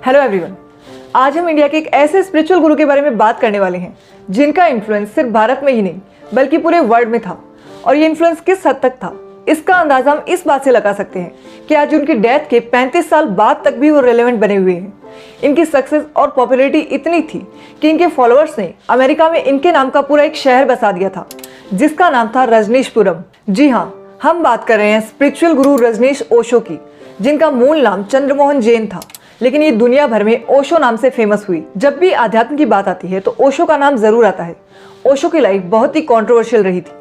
Hello everyone, आज हम India के एक ऐसे स्पिरिचुअल गुरु के बारे में बात करने वाले हैं जिनका इन्फ्लुएंस सिर्फ भारत में ही नहीं बल्कि पूरे वर्ल्ड में था। और ये इन्फ्लुएंस किस हद तक था, इसका अंदाजा हम इस बात से लगा सकते हैं कि आज उनकी डेथ के 35 साल बाद तक भी वो रेलेवेंट बने हुए हैं। इनकी सक्सेस और पॉपुलैरिटी इतनी थी कि इनके फॉलोअर्स ने अमेरिका में इनके नाम का पूरा एक शहर बसा दिया था जिसका नाम था रजनीशपुरम। जी हाँ, हम बात कर रहे हैं स्पिरिचुअल गुरु रजनीश ओशो की, जिनका मूल नाम चंद्रमोहन जैन था, लेकिन ये दुनिया भर में ओशो नाम से फेमस हुई। जब भी आध्यात्म की बात आती है तो ओशो का नाम जरूर आता है। ओशो की लाइफ बहुत ही कंट्रोवर्शियल रही थी,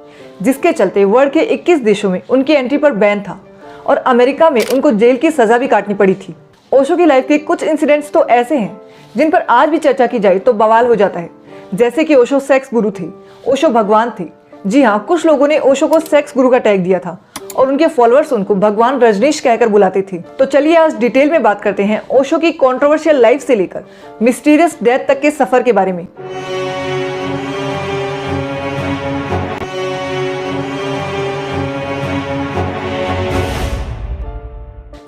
जिसके चलते वर्ल्ड के 21 देशों में उनकी एंट्री पर बैन था और अमेरिका में उनको जेल की सजा भी काटनी पड़ी थी। ओशो की लाइफ के कुछ इंसिडेंट्स तो ऐसे हैं जिन पर आज भी चर्चा की जाए तो बवाल हो जाता है, जैसे कि ओशो सेक्स गुरु थे, ओशो भगवान थे। जी हाँ, कुछ लोगों ने ओशो को सेक्स गुरु का टैग दिया था और उनके फॉलोअर्स उनको भगवान रजनीश कहकर बुलाते थे। तो चलिए आज डिटेल में बात करते हैं ओशो की कंट्रोवर्शियल लाइफ से लेकर मिस्टीरियस डेथ तक के सफर के बारे में।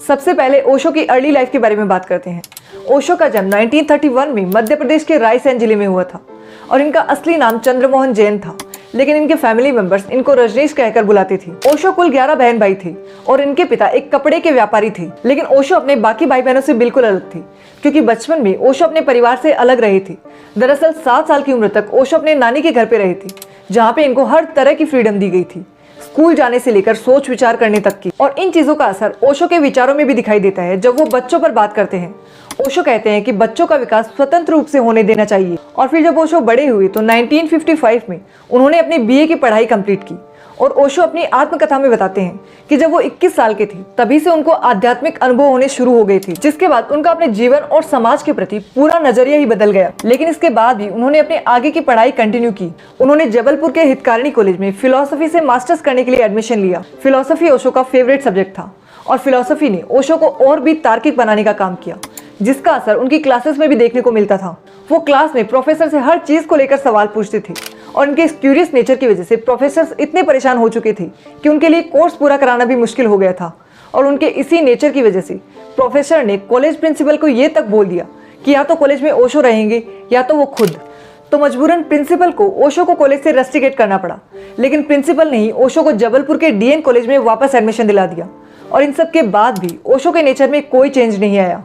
सबसे पहले ओशो की अर्ली लाइफ के बारे में बात करते हैं। ओशो का जन्म 1931 में मध्य प्रदेश के रायसेन जिले में हुआ था और इनका असली नाम चंद्रमोहन जैन था, लेकिन इनके फैमिली मेंबर्स इनको रजनीश कहकर बुलाते थे। ओशो कुल 11 बहन भाई थे और इनके पिता एक कपड़े के व्यापारी थे। लेकिन ओशो अपने बाकी भाई बहनों से बिल्कुल अलग थे, क्योंकि बचपन में ओशो अपने परिवार से अलग रहे थे। दरअसल 7 साल की उम्र तक ओशो अपने नानी के घर पे रहे थे, जहाँ पे इनको हर तरह की फ्रीडम दी गई थी, स्कूल जाने से लेकर सोच विचार करने तक की। और इन चीजों का असर ओशो के विचारों में भी दिखाई देता है जब वो बच्चों पर बात करते हैं। ओशो कहते हैं कि बच्चों का विकास स्वतंत्र रूप से होने देना चाहिए। और फिर जब ओशो बड़े हुए तो 1955 में उन्होंने अपनी बीए की पढ़ाई कंप्लीट की। और ओशो अपनी आत्मकथा में बताते हैं कि जब वो 21 साल के थे तभी से उनको आध्यात्मिक अनुभव होने शुरू हो गए थे, जिसके बाद उनका अपने जीवन और समाज के प्रति पूरा नजरिया ही बदल गया। लेकिन इसके बाद भी उन्होंने अपने आगे की पढ़ाई कंटिन्यू की। उन्होंने जबलपुर के हितकारिणी कॉलेज में फिलोसफी से मास्टर्स करने के लिए एडमिशन लिया। फिलोसफी ओशो का फेवरेट सब्जेक्ट था और फिलोसफी ने ओशो को और भी तार्किक बनाने का काम किया, जिसका असर उनकी क्लासेस में भी देखने को मिलता था। वो क्लास में प्रोफेसर से हर चीज को लेकर सवाल पूछते थे और उनके क्यूरियस नेचर की वजह से प्रोफेसर्स इतने परेशान हो चुके थे कि उनके लिए कोर्स पूरा कराना भी मुश्किल हो गया था। और उनके इसी नेचर की वजह से प्रोफेसर ने कॉलेज प्रिंसिपल को ये तक बोल दिया कि या तो कॉलेज में ओशो रहेंगे या तो वो खुद। तो मजबूरन प्रिंसिपल को ओशो को कॉलेज से रस्टिकेट करना पड़ा, लेकिन प्रिंसिपल ने ही ओशो को जबलपुर के डीएन कॉलेज में वापस एडमिशन दिला दिया। और इन सब के बाद भी ओशो के नेचर में कोई चेंज नहीं आया।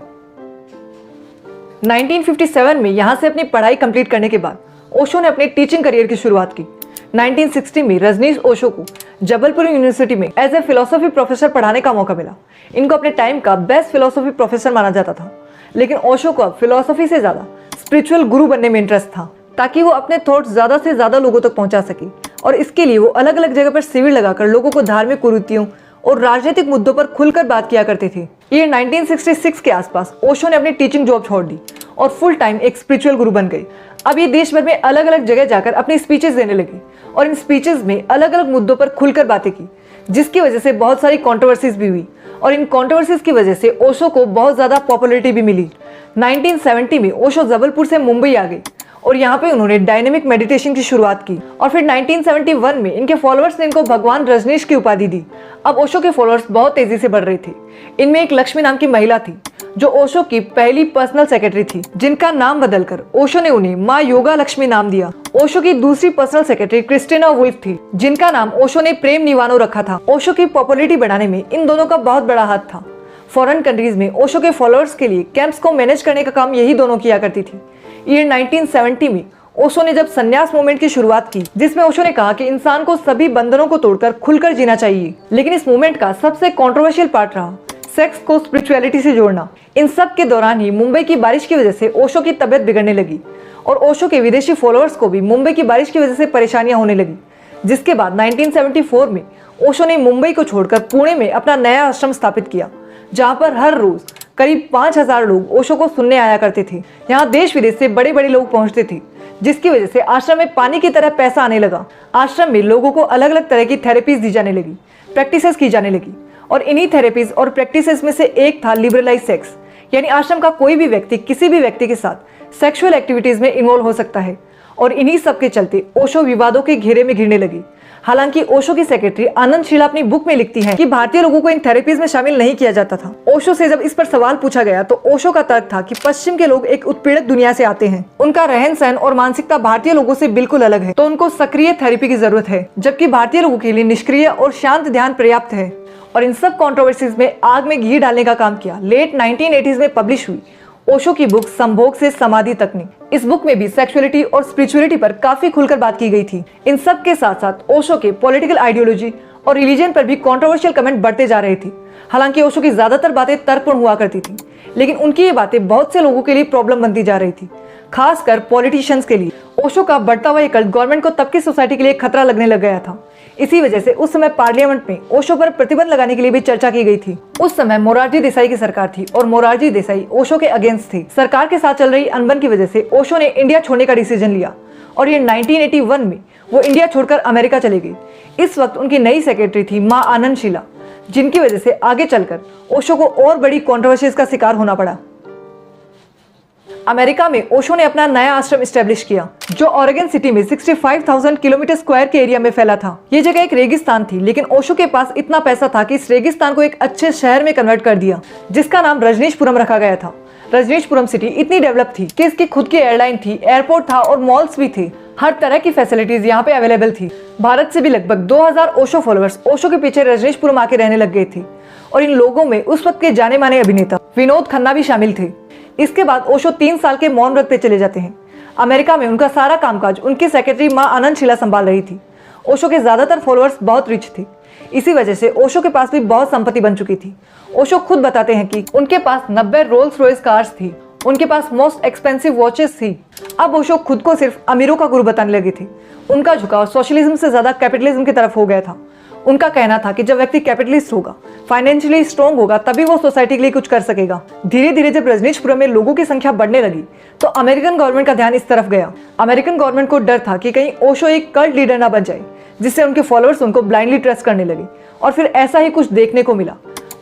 1957 में यहाँ से अपनी पढ़ाई कंप्लीट करने के बाद ओशो ने अपने टीचिंग करियर की शुरुआत की। 1960 में रजनीश ओशो को जबलपुर यूनिवर्सिटी में एज ए फिलोसफी प्रोफेसर पढ़ाने का मौका मिला। इनको अपने टाइम का बेस्ट फिलोसफी प्रोफेसर माना जाता था, लेकिन ओशो को अब फिलोसफी से ज्यादा स्पिरिचुअल गुरु बनने में इंटरेस्ट था, ताकि वो अपने थॉट्स ज्यादा से ज्यादा लोगों तक पहुंचा सके। और इसके लिए वो अलग अलग जगह पर शिविर लगाकर लोगों को धार्मिक कुरीतियों और राजनीतिक मुद्दों पर खुलकर बात किया करते थे। ईयर 1966 के आसपास ओशो ने अपनी टीचिंग जॉब छोड़ दी और फुल टाइम एक स्पिरिचुअल गुरु बन गए। अब ये देश भर में अलग अलग जगह जाकर अपनी स्पीचेस देने लगे और इन स्पीचेस में अलग अलग मुद्दों पर खुलकर बातें की, जिसकी वजह से बहुत सारी कंट्रोवर्सीज भी हुई। और इन कंट्रोवर्सीज की वजह से ओशो को बहुत ज्यादा पॉपुलैरिटी भी मिली। 1970 में ओशो जबलपुर से मुंबई आ गए और यहाँ पे उन्होंने डायनेमिक मेडिटेशन की शुरुआत की। और फिर 1971 में इनके फॉलोअर्स ने इनको भगवान रजनीश की उपाधि दी। अब ओशो के फॉलोअर्स बहुत तेजी से बढ़ रहे थे। इनमें एक लक्ष्मी नाम की महिला थी जो ओशो की पहली पर्सनल सेक्रेटरी थी, जिनका नाम बदलकर ओशो ने उन्हें माँ योगा लक्ष्मी नाम दिया। ओशो की दूसरी पर्सनल सेक्रेटरी क्रिस्टिना वुल्फ थी, जिनका नाम ओशो ने प्रेम निवानो रखा था। ओशो की पॉपुलैरिटी बढ़ाने में इन दोनों का बहुत बड़ा हाथ था। फॉरेन कंट्रीज में ओशो के फॉलोअर्स के लिए कैंप्स को मैनेज करने का काम यही दोनों किया करती थी। ईयर 1970 में ओशो ने जब संन्यास मूवमेंट की शुरुआत की, जिसमें ओशो ने कहा कि इंसान को सभी बंधनों को तोड़कर खुलकर जीना चाहिए। लेकिन इस मूवमेंट का सबसे कंट्रोवर्शियल पार्ट रहा सेक्स को स्पिरिचुअलिटी से जोड़ना। इन सब के दौरान ही मुंबई की बारिश की वजह से ओशो की तबीयत बिगड़ने लगी और ओशो के विदेशी फॉलोअर्स को भी मुंबई की बारिश की वजह से परेशानियां होने लगी, जिसके बाद 1974 में ओशो ने मुंबई को छोड़कर पुणे में अपना नया आश्रम स्थापित किया, जहाँ पर हर रोज करीब 5000 लोग ओशो को सुनने आया करते थे। यहाँ देश विदेश से बड़े बड़े लोग पहुंचते थे, जिसकी वजह से आश्रम में पानी की तरह पैसा आने लगा। आश्रम में लोगों को अलग अलग तरह की थेरेपीज दी जाने लगी, प्रैक्टिसेस की जाने लगी। और इन्हीं थेरेपीज और प्रैक्टिसेस में से एक था लिबरलाइज सेक्स, यानी आश्रम का कोई भी व्यक्ति किसी भी व्यक्ति के साथ सेक्सुअल एक्टिविटीज में इन्वॉल्व हो सकता है। और इन्हीं सब के चलते ओशो विवादों के घेरे में घिरने लगी। हालांकि ओशो की सेक्रेटरी आनंद शीला अपनी बुक में लिखती है कि भारतीय लोगों को इन थेरेपीज में शामिल नहीं किया जाता था। ओशो से जब इस पर सवाल पूछा गया तो ओशो का तर्क था कि पश्चिम के लोग एक उत्पीड़ित दुनिया से आते हैं, उनका रहन सहन और मानसिकता भारतीय लोगों से बिल्कुल अलग है, तो उनको सक्रिय थेरेपी की जरूरत है, जबकि भारतीय लोगों के लिए निष्क्रिय और शांत ध्यान पर्याप्त है। और इन सब कंट्रोवर्सीज में आग में घी डालने का काम किया। लेट 1980s में पब्लिश हुई ओशो की बुक संभोग से समाधि तकनीक। इस बुक में भी सेक्सुअलिटी और स्पिरिचुअलिटी पर काफी खुलकर बात की गई थी। इन सब के साथ साथ ओशो के पॉलिटिकल आइडियोलॉजी और रिलीजन पर भी कंट्रोवर्शियल कमेंट बढ़ते जा रहे थे। हालांकि ओशो की ज्यादातर बातें तर्कपूर्ण हुआ करती थी, लेकिन उनकी ये बातें बहुत से लोगों के लिए प्रॉब्लम बनती जा रही थी, खासकर पॉलिटिशियंस के लिए। ओशो का बढ़ता हुआ ये कल्ट गवर्नमेंट को तब की सोसाइटी के लिए खतरा लगने लग गया था। इसी वजह से उस समय पार्लियामेंट में ओशो पर प्रतिबंध लगाने के लिए भी चर्चा की गई थी। उस समय मोरारजी देसाई की सरकार थी और मोरारजी देसाई ओशो के अगेंस्ट थी। सरकार के साथ चल रही अनबन की वजह से ओशो ने इंडिया छोड़ने का डिसीजन लिया और ये 1981 में वो इंडिया छोड़कर अमेरिका चले गई। इस वक्त उनकी नई सेक्रेटरी थी माँ आनंद शीला, जिनकी वजह से आगे चलकर ओशो को और बड़ी कंट्रोवर्सीज का शिकार होना पड़ा। अमेरिका में ओशो ने अपना नया आश्रम स्टैब्लिश किया, जो ओरेगन सिटी में 65,000 किलोमीटर स्क्वायर के एरिया में फैला था। ये जगह एक रेगिस्तान थी, लेकिन ओशो के पास इतना पैसा था कि इस रेगिस्तान को एक अच्छे शहर में कन्वर्ट कर दिया, जिसका नाम रजनीशपुरम रखा गया था। रजनीशपुरम सिटी इतनी डेवलप थी कि इसकी खुद की एयरलाइन थी, एयरपोर्ट था और मॉल्स भी थे। हर तरह की फैसिलिटीज यहाँ पे अवेलेबल थी। भारत से भी लगभग 2000 ओशो फॉलोअर्स ओशो के पीछे रजनीशपुरम आके रहने लग गए थे और इन लोगों में उस वक्त के जाने माने अभिनेता विनोद खन्ना भी शामिल थे। इसके बाद ओशो 3 साल के मौन व्रत पे चले जाते हैं। अमेरिका में उनका सारा कामकाज उनकी सेक्रेटरी माँ आनंद शीला संभाल रही थी। ओशो के ज्यादातर फॉलोअर्स बहुत रिच थे, इसी वजह से ओशो के पास भी बहुत संपत्ति बन चुकी थी। ओशो खुद बताते हैं कि उनके पास 90 रोल्स रॉयस कार्स थी, उनके पास मोस्ट एक्सपेंसिव वॉचेस थी। अब ओशो खुद को सिर्फ अमीरों का गुरु बताने लगे थे। उनका झुकाव सोशलिज्म से ज्यादा कैपिटलिज्म की तरफ हो गया था। उनका कहना था कि जब व्यक्ति कैपिटलिस्ट होगा, फाइनेंशियली स्ट्रॉन्ग होगा, तभी वो सोसाइटी के लिए कुछ कर सकेगा। धीरे धीरे जब रजनीशपुरम में लोगों की संख्या बढ़ने लगी तो अमेरिकन गवर्नमेंट का ध्यान इस तरफ गया। अमेरिकन गवर्नमेंट को डर था कि कहीं ओशो एक कल्ट लीडर ना बन जाए, जिससे उनके फॉलोअर्स उनको ब्लाइंडली ट्रस्ट करने लगे। और फिर ऐसा ही कुछ देखने को मिला।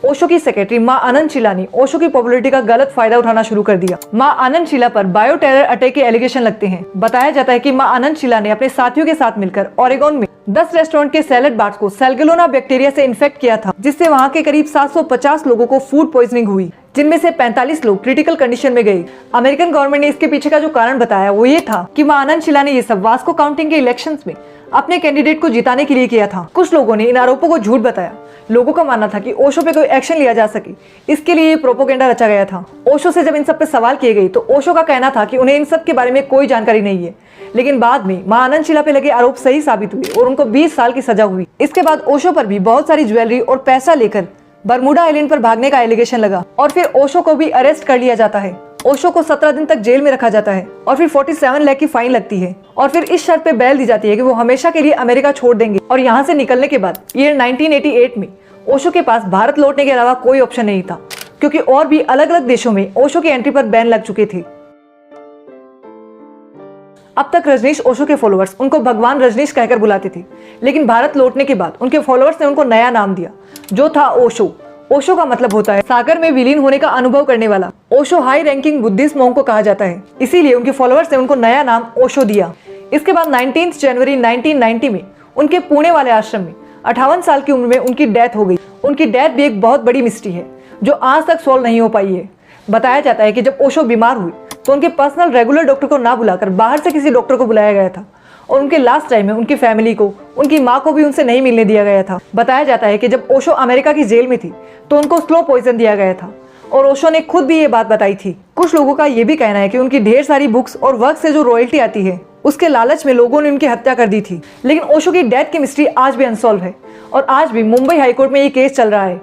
ओशो की सेक्रेटरी माँ आनंद शीला ने ओशो की पॉपुलैरिटी का गलत फायदा उठाना शुरू कर दिया। माँ आनंद शीला पर बायो टेरर अटैक के एलिगेशन लगते हैं। बताया जाता है कि माँ आनंद शीला ने अपने साथियों के साथ मिलकर ओरेगन में 10 रेस्टोरेंट के सैलेड बार्स को सैल्गेलोना बैक्टीरिया से इन्फेक्ट किया था, जिससे वहाँ के करीब 750 लोगों को फूड पॉइजनिंग हुई, जिनमें से 45 लोग क्रिटिकल कंडीशन में गए। अमेरिकन गवर्नमेंट ने इसके पीछे का जो कारण बताया वो ये था कि माँ आनंद शीला ने ये सब वास्को काउंटी के इलेक्शंस में अपने कैंडिडेट को जिताने के लिए किया था। कुछ लोगों ने इन आरोपों को झूठ बताया। लोगों का मानना था कि ओशो पे कोई एक्शन लिया जा सके, इसके लिए ये प्रोपोगेंडा रचा गया था। ओशो से जब इन सब पे सवाल किए गए तो ओशो का कहना था कि उन्हें इन सब के बारे में कोई जानकारी नहीं है। लेकिन बाद में माँ आनंद शीला पे लगे आरोप सही साबित हुए और उनको 20 साल की सजा हुई। इसके बाद ओशो पर भी बहुत सारी ज्वेलरी और पैसा लेकर बरमूडा आइलैंड पर भागने का एलिगेशन लगा और फिर ओशो को भी अरेस्ट कर लिया जाता है। ओशो को 17 दिन तक जेल में रखा जाता है और फिर 47 लाख की फाइन लगती है और फिर इस शर्त पे बैल दी जाती है कि वो हमेशा के लिए अमेरिका छोड़ देंगे। और यहाँ से निकलने के बाद ईयर 1988 में ओशो के पास भारत लौटने के अलावा कोई ऑप्शन नहीं था, क्योंकि और भी अलग अलग देशों में ओशो की एंट्री पर बैन लग चुके थे। अब तक रजनीश ओशो के फॉलोअर्स उनको भगवान रजनीश कहकर बुलाते थे, लेकिन भारत लौटने के बाद उनके फॉलोअर्स ने उनको नया नाम दिया, जो था ओशो। ओशो का मतलब होता है सागर में विलीन होने का अनुभव करने वाला। Osho high ranking Buddhist monk को कहा जाता है, इसीलिए उनके फॉलोअर्स ने उनको नया नाम ओशो दिया। इसके बाद 19 जनवरी 1990 में उनके पुणे वाले आश्रम में 58 साल की उम्र में उनकी डेथ हो गई। उनकी डेथ भी एक बहुत बड़ी मिस्ट्री है जो आज तक सॉल्व नहीं हो पाई है। बताया जाता है कि जब ओशो बीमार हुई तो उनके पर्सनल रेगुलर डॉक्टर को ना बुलाकर बाहर से किसी डॉक्टर को बुलाया गया था और उनके लास्ट टाइम में उनकी फैमिली को, उनकी माँ को भी उनसे नहीं मिलने दिया गया था। बताया जाता है कि जब ओशो अमेरिका की जेल में थी तो उनको स्लो पॉइजन दिया गया था और ओशो ने खुद भी ये बात बताई थी। कुछ लोगों का ये भी कहना है कि उनकी ढेर सारी बुक्स और वर्क से जो रॉयल्टी आती है उसके लालच में लोगों ने उनकी हत्या कर दी थी। लेकिन ओशो की डेथ की मिस्ट्री आज भी अनसॉल्व है और आज भी मुंबई हाईकोर्ट में ये केस चल रहा है।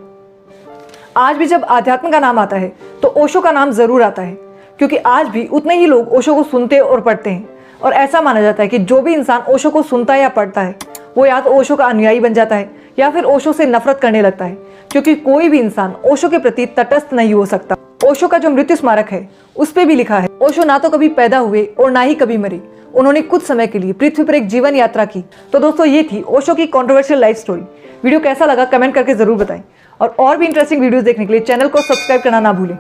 आज भी जब आध्यात्म का नाम आता है तो ओशो का नाम जरूर आता है, क्योंकि आज भी उतने ही लोग ओशो को सुनते और पढ़ते हैं। और ऐसा माना जाता है कि जो भी इंसान ओशो को सुनता है या पढ़ता है वो या तो ओशो का अनुयायी बन जाता है या फिर ओशो से नफरत करने लगता है, क्योंकि कोई भी इंसान ओशो के प्रति तटस्थ नहीं हो सकता। ओशो का जो मृत्यु स्मारक है उस पे भी लिखा है, ओशो ना तो कभी पैदा हुए और ना ही कभी मरे, उन्होंने कुछ समय के लिए पृथ्वी पर एक जीवन यात्रा की। तो दोस्तों ये थी ओशो की कंट्रोवर्शियल लाइफ स्टोरी। वीडियो कैसा लगा कमेंट करके जरूर बताएं और भी इंटरेस्टिंग वीडियोस देखने के लिए चैनल को सब्सक्राइब करना ना भूलें।